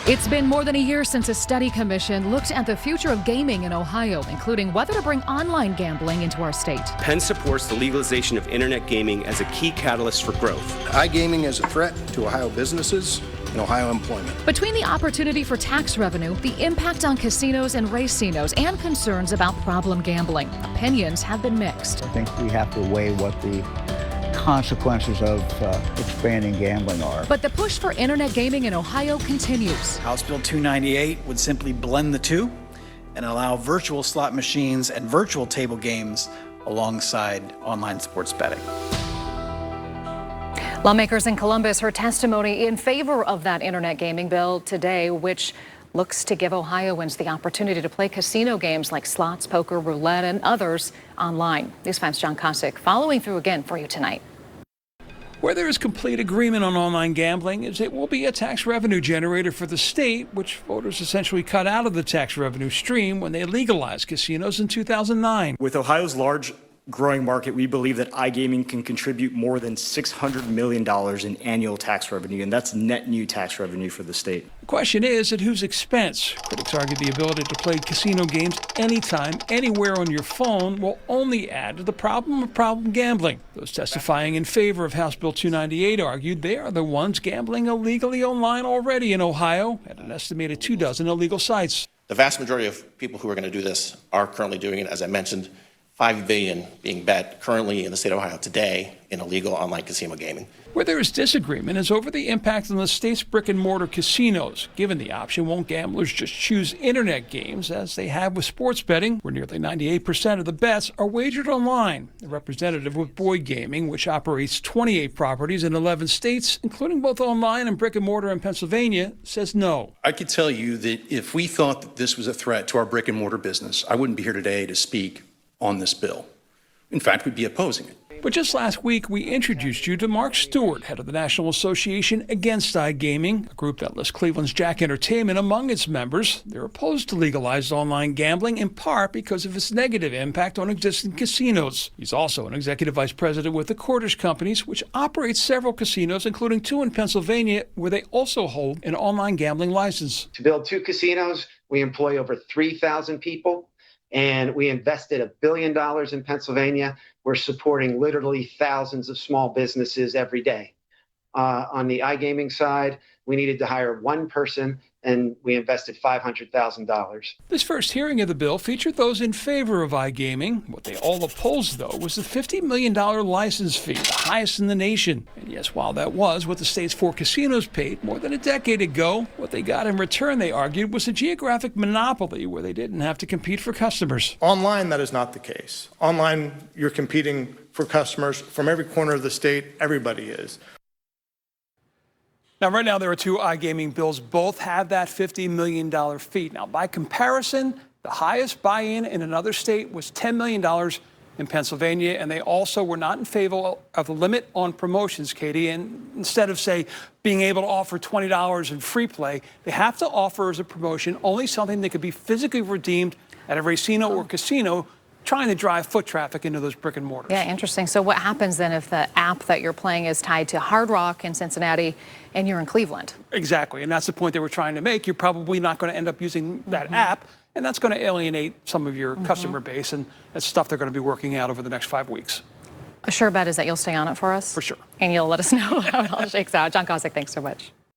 It's been more than a year since a study commission looked at the future of gaming in Ohio, including whether to bring online gambling into our state. Penn supports the legalization of internet gaming as a key catalyst for growth. iGaming is a threat to Ohio businesses and Ohio employment. Between the opportunity for tax revenue, the impact on casinos and racinos, and concerns about problem gambling, opinions have been mixed. I think we have to weigh what the consequences of expanding gambling are. But the push for internet gaming in Ohio continues. House Bill 298 would simply blend the two and allow virtual slot machines and virtual table games alongside online sports betting. Lawmakers in Columbus heard testimony in favor of that internet gaming bill today, which looks to give Ohioans the opportunity to play casino games like slots, poker, roulette, and others online. News 5's John Kosick following through again for you tonight. Where there is complete agreement on online gambling is it will be a tax revenue generator for the state, which voters essentially cut out of the tax revenue stream when they legalized casinos in 2009. With Ohio's large growing market, we believe that iGaming can contribute more than $600 million in annual tax revenue, and that's net new tax revenue for the state. The question is, at whose expense? Critics argue the ability to play casino games anytime, anywhere on your phone will only add to the problem of problem gambling. Those testifying in favor of House Bill 298 argued they are the ones gambling illegally online already in Ohio at an estimated 24 illegal sites. The vast majority of people who are going to do this are currently doing it, as I mentioned. $5 billion being bet currently in the state of Ohio today in illegal online casino gaming. Where there is disagreement is over the impact on the state's brick-and-mortar casinos. Given the option, won't gamblers just choose internet games as they have with sports betting, where nearly 98% of the bets are wagered online? A representative with Boyd Gaming, which operates 28 properties in 11 states, including both online and brick-and-mortar in Pennsylvania, says no. I could tell you that if we thought that this was a threat to our brick-and-mortar business, I wouldn't be here today to speak on this bill. In fact, we'd be opposing it. But just last week, we introduced you to Mark Stewart, head of the National Association Against iGaming, a group that lists Cleveland's Jack Entertainment among its members. They're opposed to legalized online gambling, in part because of its negative impact on existing casinos. He's also an executive vice president with the Cordish Companies, which operates several casinos, including 2 in Pennsylvania, where they also hold an online gambling license. To build 2 casinos, we employ over 3,000 people. And we invested $1 billion in Pennsylvania. We're supporting literally thousands of small businesses every day. On the iGaming side, we needed to hire 1 person, and we invested $500,000. This first hearing of the bill featured those in favor of iGaming. What they all opposed, though, was the $50 million license fee, the highest in the nation. And yes, while that was what the state's 4 casinos paid more than a decade ago, what they got in return, they argued, was a geographic monopoly where they didn't have to compete for customers. Online, that is not the case. Online, you're competing for customers from every corner of the state. Everybody is. Now, right now, there are 2 iGaming bills. Both have that $50 million fee. Now, by comparison, the highest buy-in in another state was $10 million in Pennsylvania, and they also were not in favor of a limit on promotions, Katie. And instead of, say, being able to offer $20 in free play, they have to offer as a promotion only something that could be physically redeemed at a racino or casino, trying to drive foot traffic into those brick and mortars. Yeah, interesting. So what happens then if the app that you're playing is tied to Hard Rock in Cincinnati and you're in Cleveland? Exactly, and that's the point they were trying to make. You're probably not going to end up using that app, and that's going to alienate some of your customer base, and that's stuff they're going to be working out over the next 5 weeks. A sure bet is that you'll stay on it for us? For sure. And you'll let us know how it all shakes out. John Kosick, thanks so much.